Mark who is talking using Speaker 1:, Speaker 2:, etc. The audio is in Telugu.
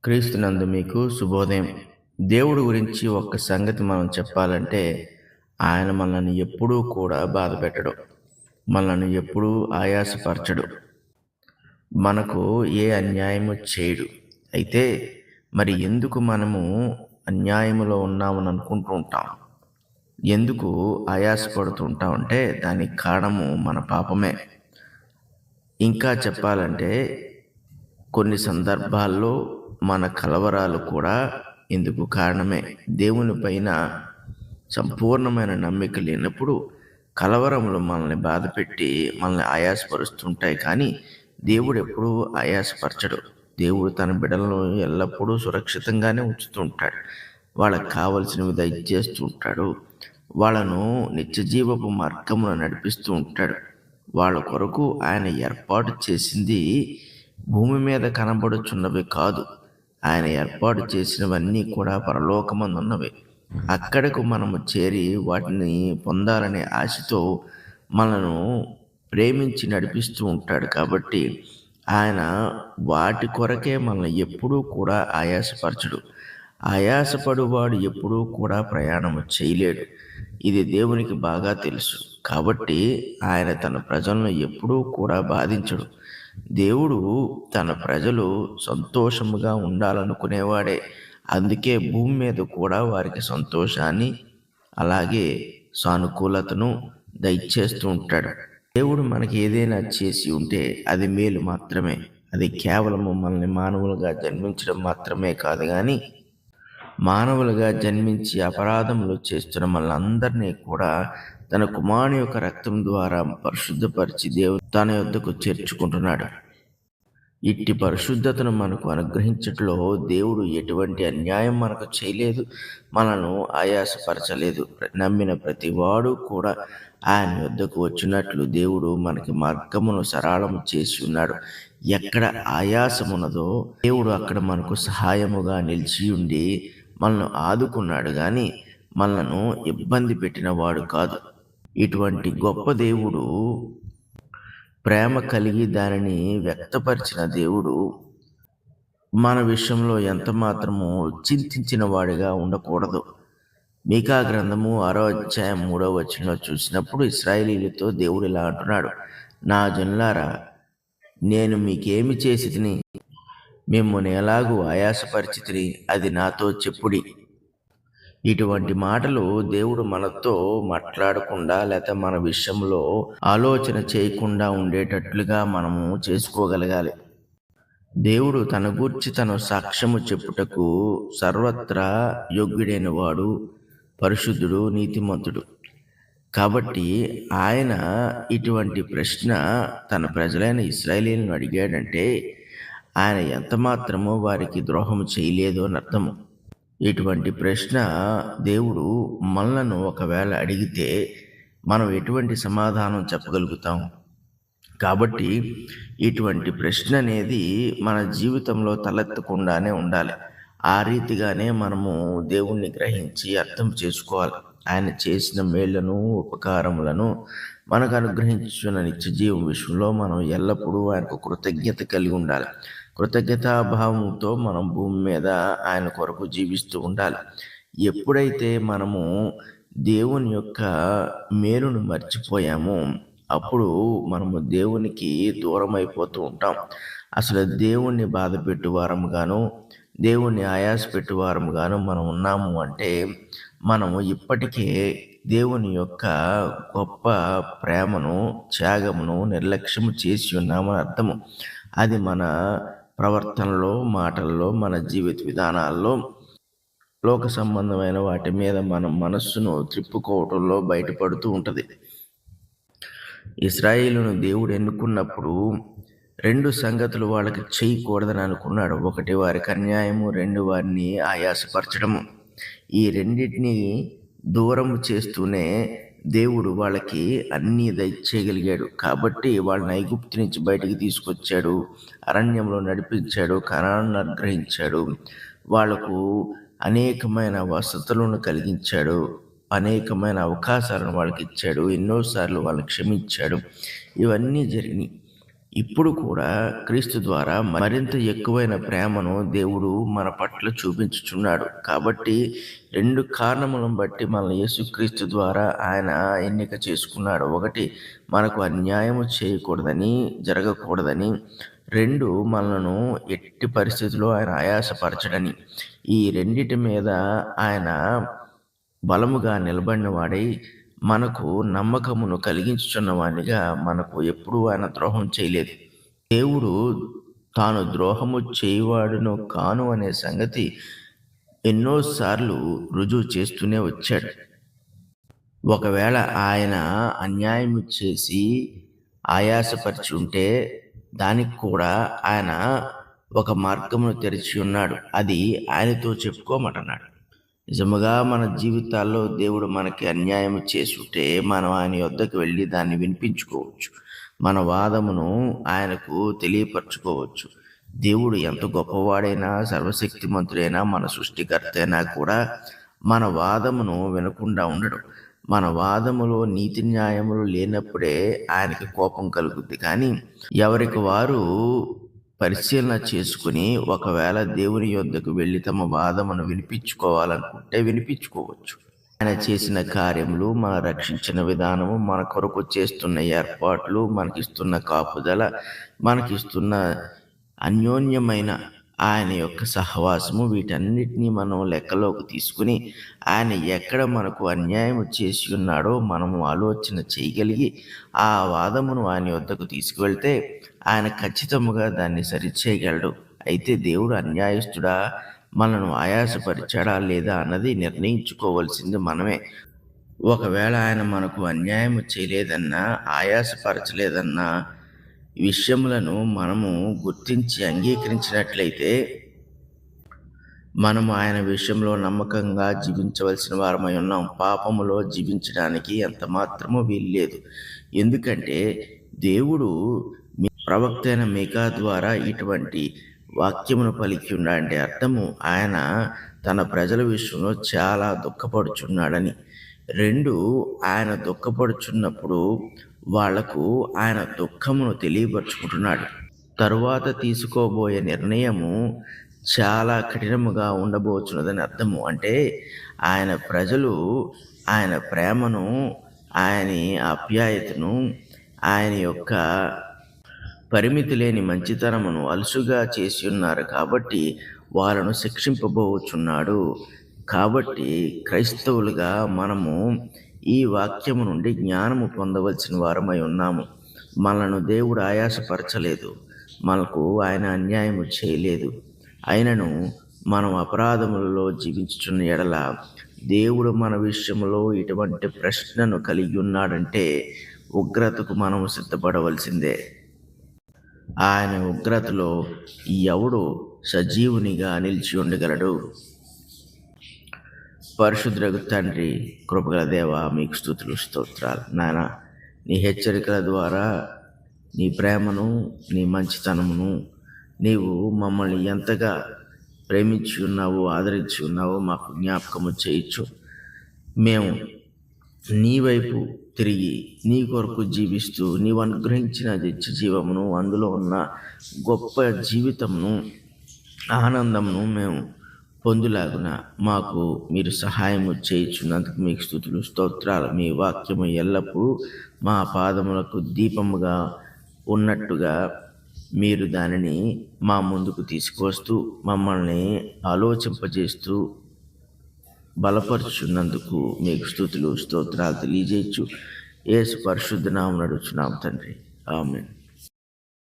Speaker 1: క్రీస్తునందు మీకు శుభోదయం. దేవుడి గురించి ఒక్క సంగతి మనం చెప్పాలంటే, ఆయన మనల్ని ఎప్పుడూ కూడా బాధపెట్టడు. మనల్ని ఎప్పుడూ ఆయాసపరచడు. మనకు ఏ అన్యాయము చేయడు. అయితే మరి ఎందుకు మనము అన్యాయములో ఉన్నామని అనుకుంటూ ఉంటాం? ఎందుకు ఆయాసపడుతూ ఉంటామంటే దానికి కారణము మన పాపమే. ఇంకా చెప్పాలంటే కొన్ని సందర్భాల్లో మన కలవరాలు కూడా ఇందుకు కారణమే. దేవుని పైన సంపూర్ణమైన నమ్మిక లేనప్పుడు కలవరములు మనల్ని బాధపెట్టి మనల్ని ఆయాసపరుస్తుంటాయి. కానీ దేవుడు ఎప్పుడూ ఆయాసపరచడు. దేవుడు తన బిడ్డలను ఎల్లప్పుడూ సురక్షితంగానే ఉంచుతూ ఉంటాడు. వాళ్ళకి కావలసినవి దయచేస్తూ ఉంటాడు. వాళ్ళను నిత్యజీవపు మార్గమును నడిపిస్తూ ఉంటాడు. వాళ్ళ కొరకు ఆయన ఏర్పాటు చేసింది భూమి మీద కనబడుచున్నవి కాదు. ఆయన ఏర్పాటు చేసినవన్నీ కూడా పరలోకమందున్నవి. అక్కడకు మనము చేరి వాటిని పొందాలనే ఆశతో మనను ప్రేమించి నడిపిస్తూ ఉంటాడు. కాబట్టి ఆయన వాటి కొరకే మనల్ని ఎప్పుడూ కూడా ఆయాసపరచడు. ఆయాసపడువాడు ఎప్పుడూ కూడా ప్రయాణము చేయలేడు. ఇది దేవునికి బాగా తెలుసు. కాబట్టి ఆయన తన ప్రజలను ఎప్పుడూ కూడా బాధించడు. దేవుడు తన ప్రజలు సంతోషముగా ఉండాలనుకునేవాడే. అందుకే భూమి మీద కూడా వారికి సంతోషాన్ని అలాగే సానుకూలతను దయచేస్తూ ఉంటాడు. దేవుడు మనకి ఏదైనా చేసి ఉంటే అది మేలు మాత్రమే. అది కేవలము మనల్ని మానవులుగా జన్మించడం మాత్రమే కాదు, కానీ మానవులుగా జన్మించి అపరాధములు చేస్తున్న మనందరినీ కూడా తన కుమారుని యొక్క రక్తం ద్వారా పరిశుద్ధపరిచి దేవుడు తన యొద్దకు చేర్చుకుంటున్నాడు. ఇట్టి పరిశుద్ధతను మనకు అనుగ్రహించట్లో దేవుడు ఎటువంటి అన్యాయం మనకు చేయలేదు, మనను ఆయాసపరచలేదు. నమ్మిన ప్రతి వాడు కూడా ఆయన యొద్దకు వచ్చినట్లు దేవుడు మనకి మార్గమును సరళము చేసి ఉన్నాడు. ఎక్కడ ఆయాసమున్నదో దేవుడు అక్కడ మనకు సహాయముగా నిలిచి ఉండి మనల్ని ఆదుకున్నాడు, కానీ మనలను ఇబ్బంది పెట్టిన వాడు కాదు. ఇటువంటి గొప్ప దేవుడు, ప్రేమ కలిగి దానిని వ్యక్తపరిచిన దేవుడు మన విషయంలో ఎంత మాత్రము చింతించిన వాడిగా ఉండకూడదు. మీకా గ్రంథము 6వ అధ్యాయం 3వ వచనంలో చూసినప్పుడు ఇశ్రాయేలీయులతో దేవుడు ఇలా అంటున్నాడు, నా జనులారా, నేను మీకేమి చేసి తిని మిమ్మును ఎలాగూ ఆయాసపరిచితిని అది నాతో చెప్పుడి. ఇటువంటి మాటలు దేవుడు మనతో మాట్లాడకుండా లేక మన విషయంలో ఆలోచన చేయకుండా ఉండేటట్లుగా మనము చేసుకోగలగాలి. దేవుడు తన గూర్చి తన సాక్ష్యము చెప్పుటకు సర్వత్రా యోగ్యుడైన వాడు, పరిశుద్ధుడు, నీతిమంతుడు. కాబట్టి ఆయన ఇటువంటి ప్రశ్న తన ప్రజలైన ఇశ్రాయేలీయులను అడిగాడంటే ఆయన ఎంత మాత్రమో వారికి ద్రోహం చేయలేదు అని అర్థము. ఇటువంటి ప్రశ్న దేవుడు మనలను ఒకవేళ అడిగితే మనం ఎటువంటి సమాధానం చెప్పగలుగుతాం? కాబట్టి ఇటువంటి ప్రశ్న అనేది మన జీవితంలో తలెత్తకుండానే ఉండాలి. ఆ రీతిగానే మనము దేవుణ్ణి గ్రహించి అర్థం చేసుకోవాలి. ఆయన చేసిన మేళ్లను, ఉపకారములను మనకు అనుగ్రహించిన నిత్య జీవం విషయంలో మనం ఎల్లప్పుడూ ఆయనకు కృతజ్ఞత కలిగి ఉండాలి. కృతజ్ఞతాభావంతో మనం భూమి మీద ఆయన కొరకు జీవిస్తూ ఉండాలి. ఎప్పుడైతే మనము దేవుని యొక్క మేలును మర్చిపోయామో అప్పుడు మనము దేవునికి దూరం అయిపోతూ ఉంటాం. అసలు దేవుణ్ణి బాధ పెట్టువారముగాను, దేవుణ్ణి ఆయాస పెట్టువారముగాను మనం ఉన్నాము అంటే మనము ఇప్పటికే దేవుని యొక్క గొప్ప ప్రేమను, త్యాగమును నిర్లక్ష్యము చేసి ఉన్నామని అర్థము. అది మన ప్రవర్తనలో, మాటల్లో, మన జీవిత విధానాల్లో, లోక సంబంధమైన వాటి మీద మన మనస్సును త్రిప్పుకోవటంలో బయటపడుతూ ఉంటుంది. ఇశ్రాయేలును దేవుడు ఎన్నుకున్నప్పుడు 2 సంగతులు వాళ్ళకి చేయకూడదని అనుకున్నాడు. 1 వారికి అన్యాయము, 2 వారిని ఆయాసపరచడము. ఈ రెండింటినీ దూరం చేస్తూనే దేవుడు వాళ్ళకి అన్నీ దయచేయగలిగాడు. కాబట్టి వాళ్ళని ఐగుప్తు నుంచి బయటికి తీసుకొచ్చాడు, అరణ్యంలో నడిపించాడు, కనానును అనుగ్రహించాడు, వాళ్లకు అనేకమైన వసతులను కలిగించాడు, అనేకమైన అవకాశాలను వాళ్ళకి ఇచ్చాడు, ఎన్నోసార్లు వాళ్ళని క్షమించాడు. ఇవన్నీ జరిగినాయి. ఇప్పుడు కూడా క్రీస్తు ద్వారా మరింత ఎక్కువైన ప్రేమను దేవుడు మన పట్ల చూపించుచున్నాడు. కాబట్టి 2 కారణములను బట్టి మనల్ని యేసుక్రీస్తు ద్వారా ఆయన ఎన్నిక చేసుకున్నాడు. ఒకటి, మనకు అన్యాయము చేయకూడదని, జరగకూడదని. 2, మనలను ఎట్టి పరిస్థితిలో ఆయన ఆయాసపరచడని. ఈ రెండిటి మీద ఆయన బలముగా నిలబడిన వాడై మనకు నమ్మకమును కలిగించుచున్న వానిగా మనకు ఎప్పుడూ ఆయన ద్రోహం చేయలేదు. దేవుడు తాను ద్రోహము చేయువాడును కాను అనే సంగతి ఎన్నోసార్లు రుజువు చేస్తూనే వచ్చాడు. ఒకవేళ ఆయన అన్యాయము చేసి ఆయాసపరిచి ఉంటే దానికి కూడా ఆయన ఒక మార్గమును తెరిచి ఉన్నాడు. అది ఆయనతో చెప్పుకోమంటున్నాడు. నిజముగా మన జీవితాల్లో దేవుడు మనకి అన్యాయం చేసుంటే మనం ఆయన యొద్దకు వెళ్ళి దాన్ని వినిపించుకోవచ్చు. మన వాదమును ఆయనకు తెలియపరచుకోవచ్చు. దేవుడు ఎంత గొప్పవాడైనా, సర్వశక్తిమంతుడైనా, మన సృష్టికర్త అయినా కూడా మన వాదమును వినకుండా ఉండడు. మన వాదములో నీతి న్యాయములు లేనప్పుడే ఆయనకి కోపం కలుగుద్ది. కానీ ఎవరికి వారు పరిశీలన చేసుకుని ఒకవేళ దేవుని యొద్దకు వెళ్ళి తమ వాదమును వినిపించుకోవాలనుకుంటే వినిపించుకోవచ్చు. ఆయన చేసిన కార్యములు, మన రక్షించిన విధానము, మన కొరకు చేస్తున్న ఏర్పాట్లు, మనకిస్తున్న కాపుదల, మనకిస్తున్న అన్యోన్యమైన ఆయన యొక్క సహవాసము, వీటన్నిటినీ మనం లెక్కలోకి తీసుకుని ఆయన ఎక్కడ మనకు అన్యాయం చేసి ఉన్నాడో మనము ఆలోచన చేయగలిగి ఆ వాదమును ఆయన వద్దకు తీసుకువెళ్తే ఆయన ఖచ్చితముగా దాన్ని సరిచేయగలడు. అయితే దేవుడు అన్యాయస్తుడా, మనను ఆయాసపరిచాడా లేదా అన్నది నిర్ణయించుకోవాల్సింది మనమే. ఒకవేళ ఆయన మనకు అన్యాయం చేయలేదన్నా, ఆయాసపరచలేదన్నా విషయములను మనము గుర్తించి అంగీకరించినట్లయితే మనము ఆయన విషయంలో నమ్మకంగా జీవించవలసిన వారమై ఉన్నాం. పాపములో జీవించడానికి ఎంత మాత్రమూ వీల్లేదు. ఎందుకంటే దేవుడు ప్రవక్త అయిన మీకా ద్వారా ఇటువంటి వాక్యమును పలికి ఉన్నాడంటే అర్థము ఆయన తన ప్రజల విషయంలో చాలా దుఃఖపడుచున్నాడని. 2, ఆయన దుఃఖపడుచున్నప్పుడు వాళ్లకు ఆయన దుఃఖమును తెలియపరుచుకుంటున్నాడు. తరువాత తీసుకోబోయే నిర్ణయము చాలా కఠినముగా ఉండబోచున్నదని అర్థము. అంటే ఆయన ప్రజలు ఆయన ప్రేమను, ఆయన ఆప్యాయతను, ఆయన యొక్క పరిమితి లేని మంచితనమును అలుసుగా చేసి ఉన్నారు. కాబట్టి వాళ్ళను శిక్షింపబోచున్నాడు. కాబట్టి క్రైస్తవులుగా మనము ఈ వాక్యము నుండి జ్ఞానము పొందవలసిన వారమై ఉన్నాము. మనను దేవుడు ఆయాసపరచలేదు, మనకు ఆయన అన్యాయము చేయలేదు. అయినను మనం అపరాధములలో జీవించుచున్న ఎడల దేవుడు మన విషయంలో ఇటువంటి ప్రశ్నను కలిగి ఉన్నాడంటే ఉగ్రతకు మనము సిద్ధపడవలసిందే. ఆయన ఉగ్రతలో ఎవడు సజీవునిగా నిలిచి ఉండగలడు? పరిశుద్ధులకు తండ్రి, కృపగల దేవ, మీకు స్తుతులు స్తోత్రాలు. నాయన, నీ హెచ్చరికల ద్వారా నీ ప్రేమను, నీ మంచితనమును, నీవు మమ్మల్ని ఎంతగా ప్రేమించి ఉన్నావో, ఆదరించి ఉన్నావో మాకు జ్ఞాపకము చేయొచ్చు. మేము నీ వైపు తిరిగి నీ కొరకు జీవిస్తూ నీవు అనుగ్రహించిన నిత్య జీవమును, అందులో ఉన్న గొప్ప జీవితమును, ఆనందమును మేము పొందులాగున మాకు మీరు సహాయము చేయుచున్నందుకు మీకు స్తుతులు స్తోత్రాలు. మీ వాక్యము ఎల్లప్పుడూ మా పాదములకు దీపముగా ఉన్నట్టుగా మీరు దానిని మా ముందుకు తీసుకువస్తూ మమ్మల్ని ఆలోచింపజేస్తూ బలపరుచున్నందుకు మీకు స్తుతులు స్తోత్రాలు తెలియజేయచ్చు. యేసు పరిశుద్ధ నామమున అడుగుచున్నాము తండ్రి. ఆమేన్.